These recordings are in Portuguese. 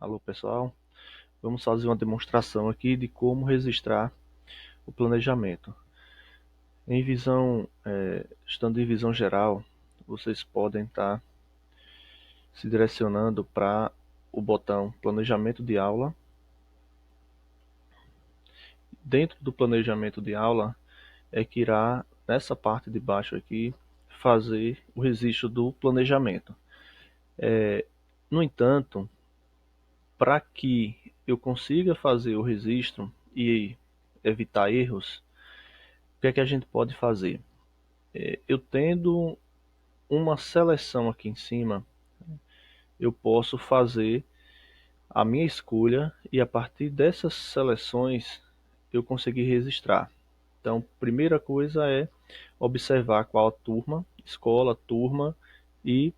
Alô pessoal, vamos fazer uma demonstração aqui de como registrar o planejamento. Estando em visão geral, vocês podem estar se direcionando para o botão planejamento de aula. Dentro do planejamento de aula é que irá, nessa parte de baixo aqui, fazer o registro do planejamento. No entanto, para que eu consiga fazer o registro e evitar erros, o que é que a gente pode fazer? Eu tendo uma seleção aqui em cima, eu posso fazer a minha escolha e a partir dessas seleções eu conseguir registrar. Então, primeira coisa é observar qual a turma, escola, turma e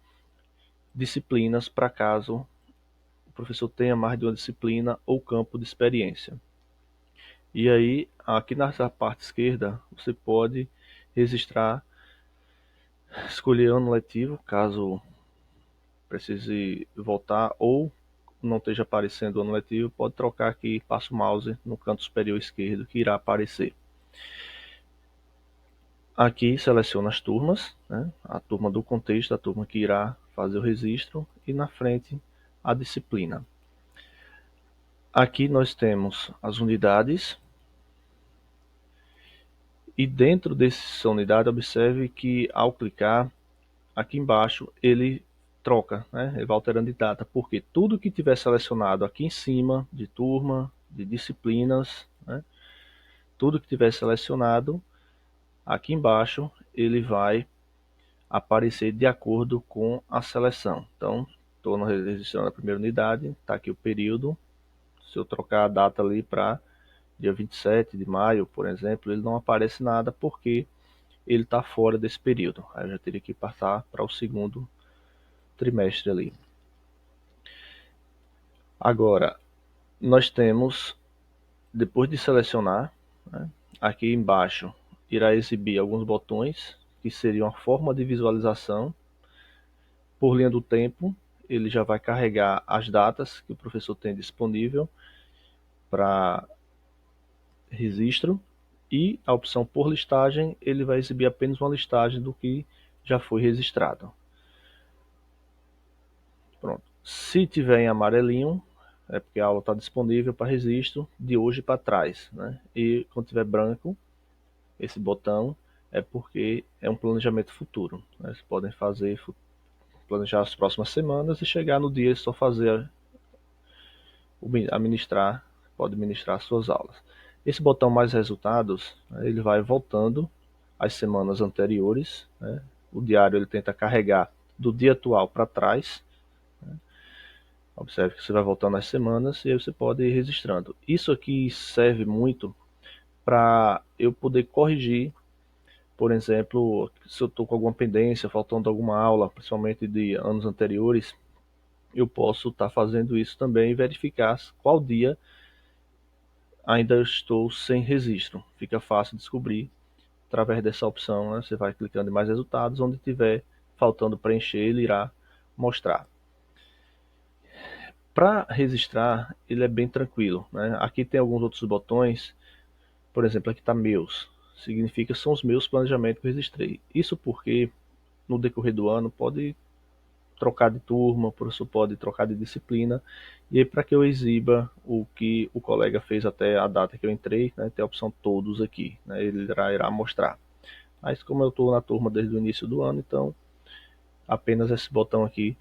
disciplinas para caso o professor tenha mais de uma disciplina ou campo de experiência. E aí, aqui nessa parte esquerda, você pode registrar, escolher ano letivo, caso precise voltar ou não esteja aparecendo o ano letivo, pode trocar aqui, passa o mouse no canto superior esquerdo que irá aparecer. Aqui seleciona as turmas, né? A turma do contexto, a turma que irá fazer o registro e na frente a disciplina. Aqui nós temos as unidades e dentro dessa unidade observe que ao clicar aqui embaixo ele troca, né? Ele vai alterando de data, porque tudo que tiver selecionado aqui em cima, de turma, de disciplinas, né? Tudo que tiver selecionado, aqui embaixo ele vai aparecer de acordo com a seleção. Então, estou registrando a primeira unidade, está aqui o período. Se eu trocar a data ali para dia 27 de maio, por exemplo, ele não aparece nada porque ele está fora desse período. Aí eu já teria que passar para o segundo trimestre ali. Agora, nós temos, depois de selecionar, né, aqui embaixo irá exibir alguns botões que seriam a forma de visualização. Por linha do tempo, ele já vai carregar as datas que o professor tem disponível para registro e a opção por listagem, ele vai exibir apenas uma listagem do que já foi registrado. Pronto. Se tiver em amarelinho, é porque a aula está disponível para registro de hoje para trás, né? E quando tiver branco, esse botão é porque é um planejamento futuro, né? Vocês podem planejar as próximas semanas e chegar no dia só fazer pode ministrar suas aulas. Esse botão mais resultados, né, ele vai voltando às semanas anteriores, né? O diário ele tenta carregar do dia atual para trás. Observe que você vai voltando às semanas e aí você pode ir registrando. Isso aqui serve muito para eu poder corrigir, por exemplo, se eu estou com alguma pendência, faltando alguma aula, principalmente de anos anteriores, eu posso estar fazendo isso também e verificar qual dia ainda estou sem registro. Fica fácil descobrir através dessa opção, né? Você vai clicando em mais resultados, onde tiver faltando preencher, ele irá mostrar. Para registrar, ele é bem tranquilo, né? Aqui tem alguns outros botões, por exemplo, aqui está meus, significa que são os meus planejamentos que eu registrei. Isso porque no decorrer do ano pode trocar de turma, o professor pode trocar de disciplina, e aí para que eu exiba o que o colega fez até a data que eu entrei, né, tem a opção todos aqui, né, ele irá mostrar. Mas como eu estou na turma desde o início do ano, então apenas esse botão aqui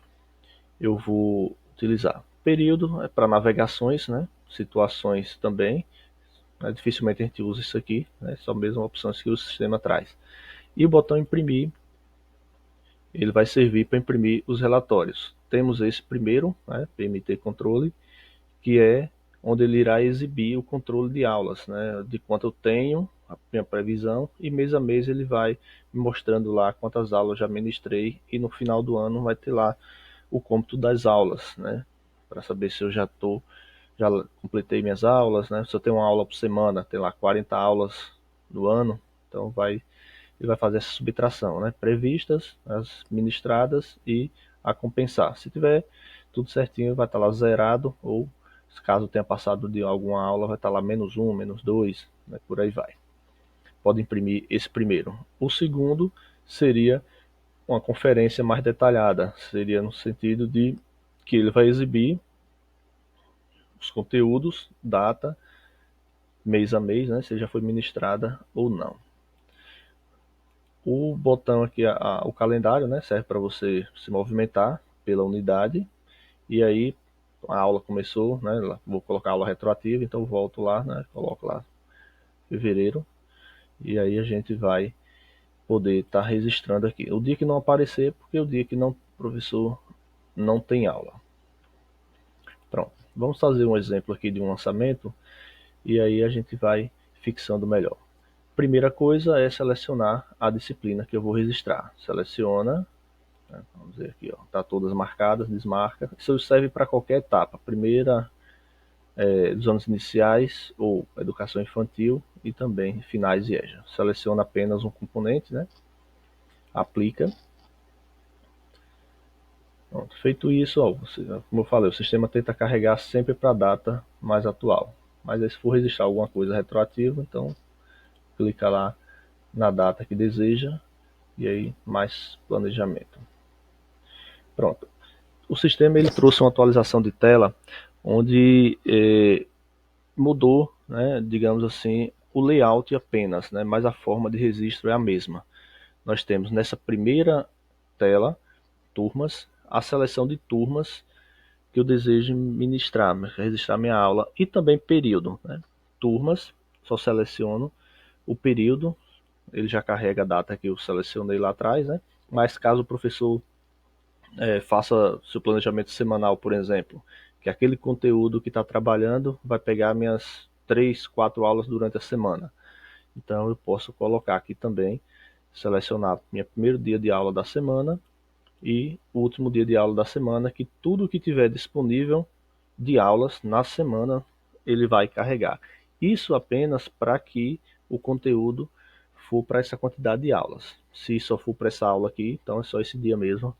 eu vou utilizar. Período é para navegações, né, situações também, né, dificilmente a gente usa isso aqui, né, são mesmo opções que o sistema traz. E o botão imprimir, ele vai servir para imprimir os relatórios. Temos esse primeiro, né, PMT Controle, que é onde ele irá exibir o controle de aulas, né, de quanto eu tenho, a minha previsão, e mês a mês ele vai me mostrando lá quantas aulas já ministrei, e no final do ano vai ter lá o cômputo das aulas, né, para saber se eu já completei minhas aulas, né, se eu tenho uma aula por semana, tem lá 40 aulas no ano, então ele vai fazer essa subtração, né? Previstas, as ministradas e a compensar. Se tiver tudo certinho, vai estar lá zerado, ou caso tenha passado de alguma aula, vai estar lá -1, -2, né, por aí vai. Pode imprimir esse primeiro. O segundo seria uma conferência mais detalhada, seria no sentido de que ele vai exibir os conteúdos, data, mês a mês, né, se já foi ministrada ou não. O botão aqui, o calendário, né, serve para você se movimentar pela unidade. E aí a aula começou, né, vou colocar a aula retroativa, então eu volto lá, né, coloco lá fevereiro. E aí a gente vai poder estar registrando aqui. O dia que não aparecer, porque é o dia que não, o professor não tem aula. Pronto, vamos fazer um exemplo aqui de um lançamento e aí a gente vai fixando melhor. Primeira coisa é selecionar a disciplina que eu vou registrar. Seleciona, né, vamos ver aqui, está todas marcadas, desmarca. Isso serve para qualquer etapa, primeira dos anos iniciais ou educação infantil e também finais e EJA. Seleciona apenas um componente, né, aplica. Pronto, feito isso, ó, como eu falei, o sistema tenta carregar sempre para a data mais atual. Mas aí, se for registrar alguma coisa retroativa, então clica lá na data que deseja e aí mais planejamento. Pronto. O sistema ele trouxe uma atualização de tela onde mudou, né, digamos assim, o layout apenas, né, mas a forma de registro é a mesma. Nós temos nessa primeira tela turmas, a seleção de turmas que eu desejo ministrar, registrar minha aula e também período, né? Turmas, só seleciono o período, ele já carrega a data que eu selecionei lá atrás, né? Mas caso o professor faça seu planejamento semanal, por exemplo, que aquele conteúdo que está trabalhando vai pegar minhas 3, 4 aulas durante a semana. Então eu posso colocar aqui também, selecionar meu primeiro dia de aula da semana e o último dia de aula da semana, que tudo que tiver disponível de aulas na semana ele vai carregar. Isso apenas para que o conteúdo for para essa quantidade de aulas. Se só for para essa aula aqui, então é só esse dia mesmo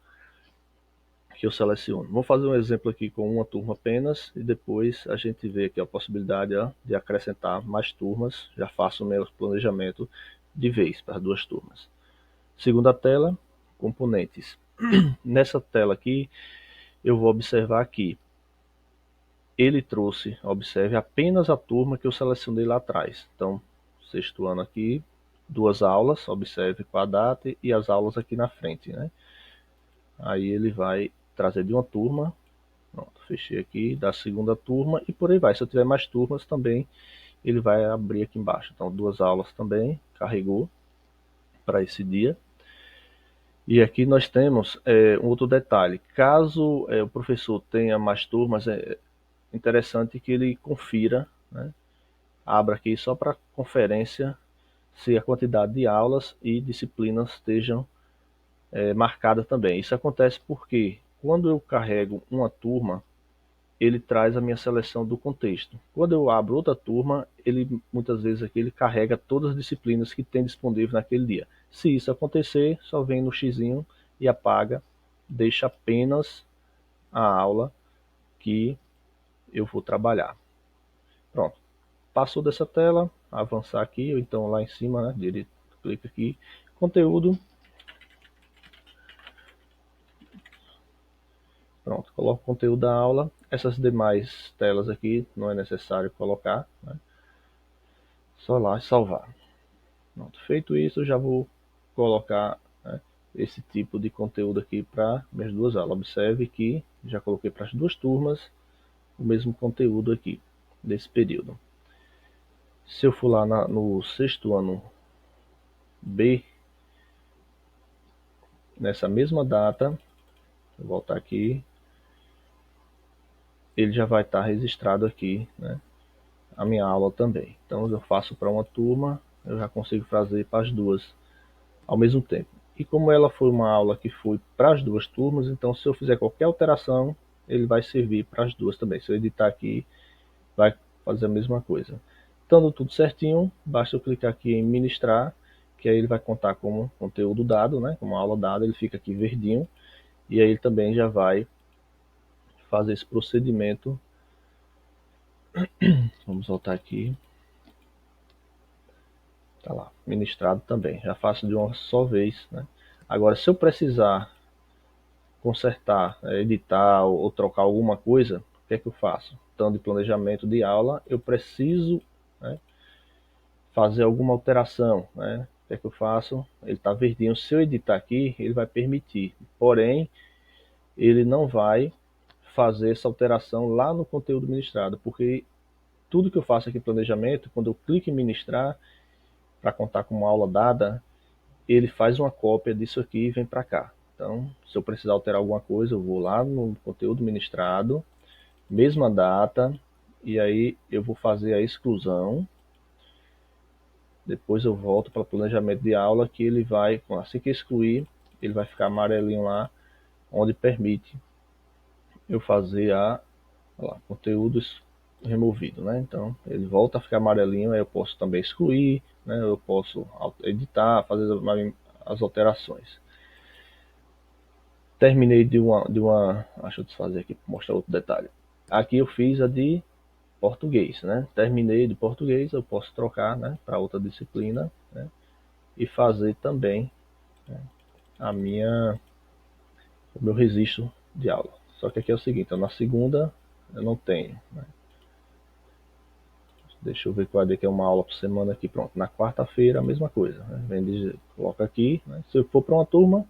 que eu seleciono. Vou fazer um exemplo aqui com uma turma apenas e depois a gente vê aqui a possibilidade de acrescentar mais turmas. Já faço o meu planejamento de vez para 2 turmas. Segunda tela, componentes. Nessa tela aqui, eu vou observar que ele trouxe, observe, apenas a turma que eu selecionei lá atrás. Então, sexto ano aqui, 2 aulas, observe com a data e as aulas aqui na frente, né? Aí ele vai trazer de uma turma, pronto, fechei aqui, da segunda turma e por aí vai. Se eu tiver mais turmas também, ele vai abrir aqui embaixo. Então, 2 aulas também, carregou para esse dia. E aqui nós temos um outro detalhe. Caso o professor tenha mais turmas, é interessante que ele confira, né? Abra aqui só para conferência, se a quantidade de aulas e disciplinas estejam marcadas também. Isso acontece porque quando eu carrego uma turma, ele traz a minha seleção do contexto. Quando eu abro outra turma, ele muitas vezes aqui ele carrega todas as disciplinas que tem disponível naquele dia. Se isso acontecer, só vem no xizinho e apaga, deixa apenas a aula que eu vou trabalhar. Pronto. Passou dessa tela, avançar aqui, ou então lá em cima, né, direito, clica aqui, conteúdo. Pronto, coloco o conteúdo da aula. Essas demais telas aqui não é necessário colocar, né? Só lá salvar. Pronto, feito isso, eu já vou colocar, né, esse tipo de conteúdo aqui para minhas 2 aulas. Observe que já coloquei para as 2 turmas o mesmo conteúdo aqui, desse período. Se eu for lá no sexto ano B, nessa mesma data, vou voltar aqui, ele já vai estar registrado aqui, né, a minha aula também. Então eu faço para uma turma, eu já consigo fazer para as 2 ao mesmo tempo. E como ela foi uma aula que foi para as 2 turmas, então se eu fizer qualquer alteração, ele vai servir para as 2 também. Se eu editar aqui, vai fazer a mesma coisa. Estando tudo certinho, basta eu clicar aqui em ministrar, que aí ele vai contar como conteúdo dado, né, como aula dada, ele fica aqui verdinho. E aí ele também já vai fazer esse procedimento. Vamos voltar aqui. Tá lá, ministrado também. Já faço de uma só vez, né? Agora, se eu precisar consertar, editar ou trocar alguma coisa, o que é que eu faço? Então, de planejamento de aula, eu preciso, né, fazer alguma alteração, né? O que é que eu faço? Ele está verdinho. Se eu editar aqui, ele vai permitir. Porém, ele não vai fazer essa alteração lá no conteúdo ministrado, porque tudo que eu faço aqui em planejamento, quando eu clico em ministrar, para contar como aula dada, ele faz uma cópia disso aqui e vem para cá. Então, se eu precisar alterar alguma coisa, eu vou lá no conteúdo ministrado, mesma data, e aí eu vou fazer a exclusão. Depois eu volto para o planejamento de aula, que ele vai, assim que excluir, ele vai ficar amarelinho lá, onde permite eu fazer conteúdos removido, né? Então ele volta a ficar amarelinho, aí eu posso também excluir, né? Eu posso editar, fazer as alterações. Terminei deixa eu desfazer aqui para mostrar outro detalhe. Aqui eu fiz a de português, né? Terminei de português, eu posso trocar, né, para outra disciplina, né? E fazer também, né, o meu registro de aula. Só que aqui é o seguinte, na segunda eu não tenho, né? Deixa eu ver qual é que é uma aula por semana aqui, pronto. Na quarta-feira a mesma coisa, né? Vem dizer, coloca aqui, né? Se eu for para uma turma,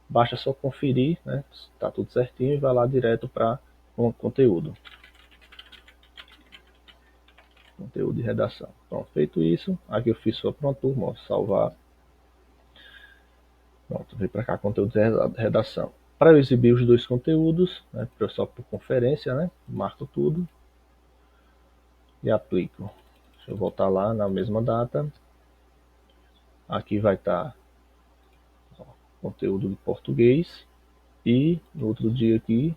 basta só conferir, né? Tá tudo certinho e vai lá direto para o conteúdo. Conteúdo de redação. Pronto, feito isso, aqui eu fiz só para uma turma, ó, salvar. Pronto, vem para cá, conteúdo de redação. Para eu exibir os dois conteúdos, né, só por conferência, né, marco tudo e aplico. Deixa eu voltar lá na mesma data. Aqui vai estar conteúdo de português e no outro dia aqui,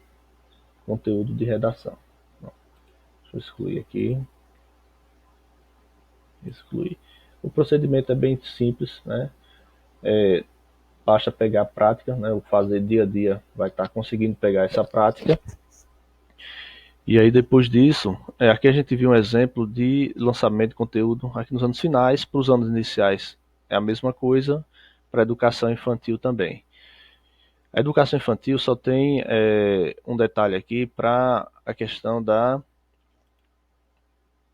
conteúdo de redação. Deixa eu excluir aqui. Excluir. O procedimento é bem simples, né? Basta pegar a prática, né? O fazer dia a dia vai estar conseguindo pegar essa prática. E aí depois disso, aqui a gente viu um exemplo de lançamento de conteúdo aqui nos anos finais, para os anos iniciais é a mesma coisa, para a educação infantil também. A educação infantil só tem um detalhe aqui para a questão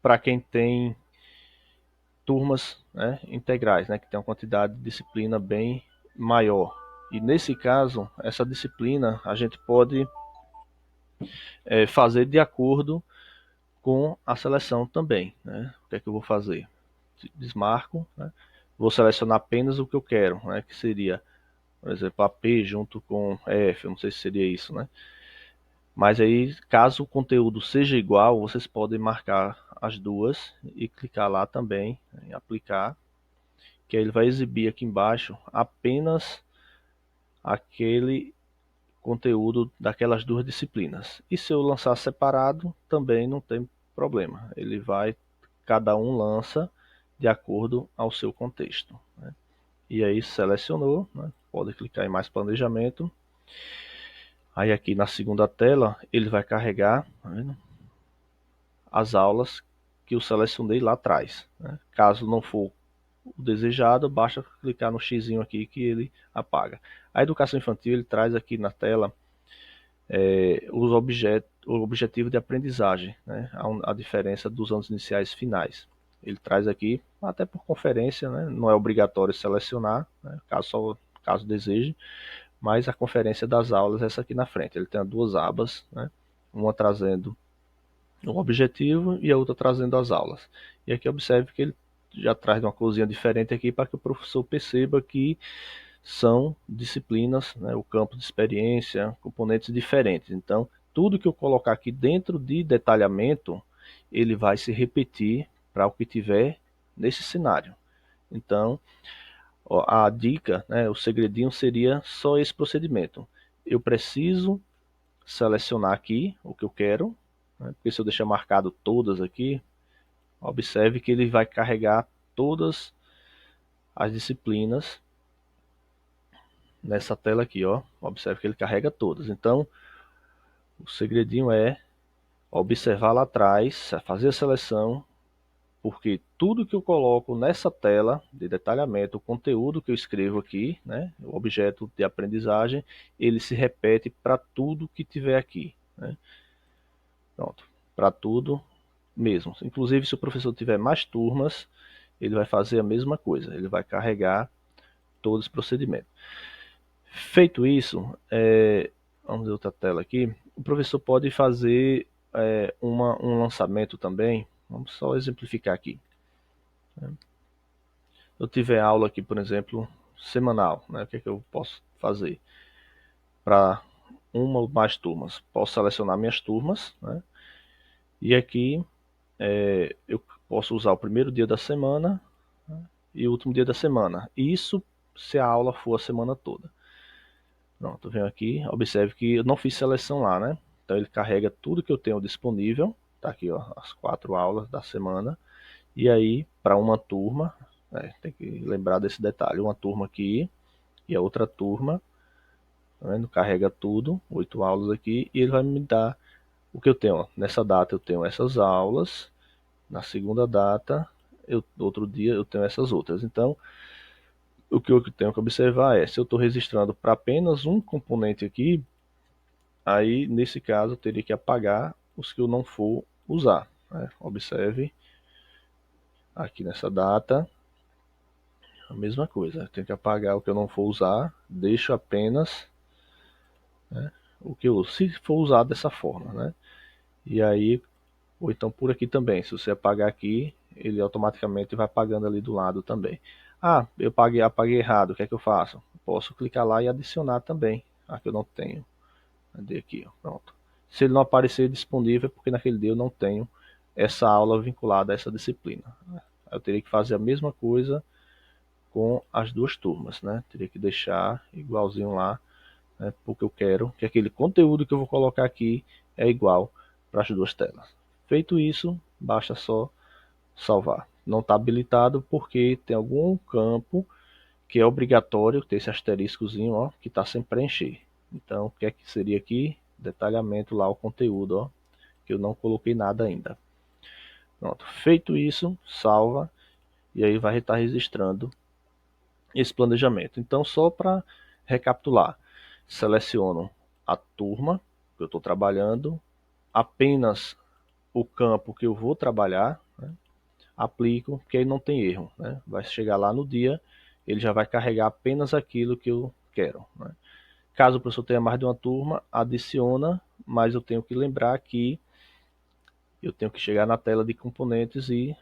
para quem tem turmas, né, integrais, né, que tem uma quantidade de disciplina bem maior. E nesse caso, essa disciplina a gente pode fazer de acordo com a seleção também, né? O que é que eu vou fazer? Desmarco, né? Vou selecionar apenas o que eu quero, né? Que seria, por exemplo, a P junto com F, eu não sei se seria isso, né? Mas aí, caso o conteúdo seja igual, vocês podem marcar as duas e clicar lá também em aplicar, que aí ele vai exibir aqui embaixo apenas aquele conteúdo daquelas duas disciplinas. E se eu lançar separado, também não tem problema. Ele vai, cada um lança de acordo ao seu contexto, né? E aí selecionou, né? Pode clicar em mais planejamento. Aí aqui na segunda tela ele vai carregar, tá vendo, as aulas que eu selecionei lá atrás, né? Caso não for o desejado, basta clicar no X aqui que ele apaga. A educação infantil ele traz aqui na tela o objetivo de aprendizagem, né? A diferença dos anos iniciais e finais. Ele traz aqui, até por conferência, né? Não é obrigatório selecionar, né? Caso deseje, mas a conferência das aulas é essa aqui na frente. Ele tem duas abas, né? Uma trazendo o objetivo e a outra trazendo as aulas. E aqui observe que ele já traz uma coisinha diferente aqui para que o professor perceba que são disciplinas, né, o campo de experiência, componentes diferentes. Então, tudo que eu colocar aqui dentro de detalhamento, ele vai se repetir para o que tiver nesse cenário. Então, a dica, né, o segredinho seria só esse procedimento. Eu preciso selecionar aqui o que eu quero, né, porque se eu deixar marcado todas aqui, observe que ele vai carregar todas as disciplinas nessa tela aqui, ó. Observe que ele carrega todas. Então, o segredinho é observar lá atrás, fazer a seleção, porque tudo que eu coloco nessa tela de detalhamento, o conteúdo que eu escrevo aqui, né, o objeto de aprendizagem, ele se repete para tudo que tiver aqui, né? Pronto, para tudo mesmo. Inclusive, se o professor tiver mais turmas, ele vai fazer a mesma coisa, ele vai carregar todo esse procedimento. Feito isso, vamos ver outra tela aqui, o professor pode fazer um lançamento também. Vamos só exemplificar aqui. Eu tiver aula aqui, por exemplo, semanal, né? O que é que eu posso fazer para uma ou mais turmas? Posso selecionar minhas turmas, né? E aqui eu posso usar o primeiro dia da semana, né, e o último dia da semana. Isso se a aula for a semana toda. Pronto, venho aqui, observe que eu não fiz seleção lá, né? Então ele carrega tudo que eu tenho disponível, tá aqui, ó, as 4 aulas da semana. E aí, para uma turma, tem que lembrar desse detalhe, uma turma aqui e a outra turma, tá vendo? Carrega tudo, 8 aulas aqui, e ele vai me dar o que eu tenho, ó. Nessa data eu tenho essas aulas, na segunda data, outro dia eu tenho essas outras. Então, o que eu tenho que observar é, se eu estou registrando para apenas um componente aqui, aí nesse caso eu teria que apagar os que eu não for usar, né? Observe aqui nessa data, a mesma coisa, eu tenho que apagar o que eu não for usar, deixo apenas, né, o que eu, se for usar dessa forma, né? E aí, ou então por aqui também, se você apagar aqui, ele automaticamente vai apagando ali do lado também. Ah, eu apaguei errado, o que é que eu faço? Posso clicar lá e adicionar também, a que eu não tenho. Cadê aqui, ó, pronto. Se ele não aparecer disponível, é porque naquele dia eu não tenho essa aula vinculada a essa disciplina. Eu teria que fazer a mesma coisa com as duas turmas, né? Teria que deixar igualzinho lá, né? Porque eu quero que aquele conteúdo que eu vou colocar aqui é igual para as duas telas. Feito isso, basta só salvar. Não está habilitado porque tem algum campo que é obrigatório ter esse asteriscozinho, ó, que está sem preencher. Então, o que é que seria aqui? Detalhamento lá, o conteúdo, ó, que eu não coloquei nada ainda. Pronto, feito isso, salva, e aí vai estar registrando esse planejamento. Então, só para recapitular, seleciono a turma que eu estou trabalhando, apenas o campo que eu vou trabalhar, né, aplico, que aí não tem erro, né? Vai chegar lá no dia, ele já vai carregar apenas aquilo que eu quero, né? Caso o professor tenha mais de uma turma, adiciona, mas eu tenho que lembrar que eu tenho que chegar na tela de componentes e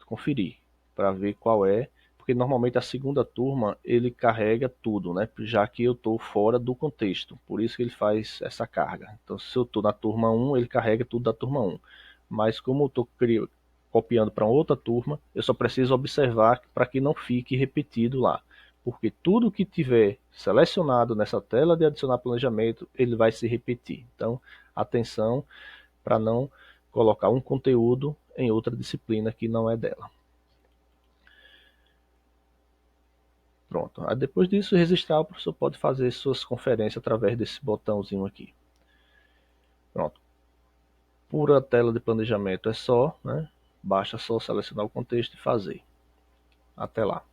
conferir para ver qual é, porque normalmente a segunda turma ele carrega tudo, né? Já que eu estou fora do contexto, por isso que ele faz essa carga. Então, se eu estou na turma 1, ele carrega tudo da turma 1. Mas como eu estou copiando para outra turma, eu só preciso observar para que não fique repetido lá. Porque tudo que tiver selecionado nessa tela de adicionar planejamento, ele vai se repetir. Então, atenção para não colocar um conteúdo em outra disciplina que não é dela. Pronto. Aí depois disso, registrar, o professor pode fazer suas conferências através desse botãozinho aqui. Pronto. Por a tela de planejamento é só, né? Basta só selecionar o contexto e fazer. Até lá.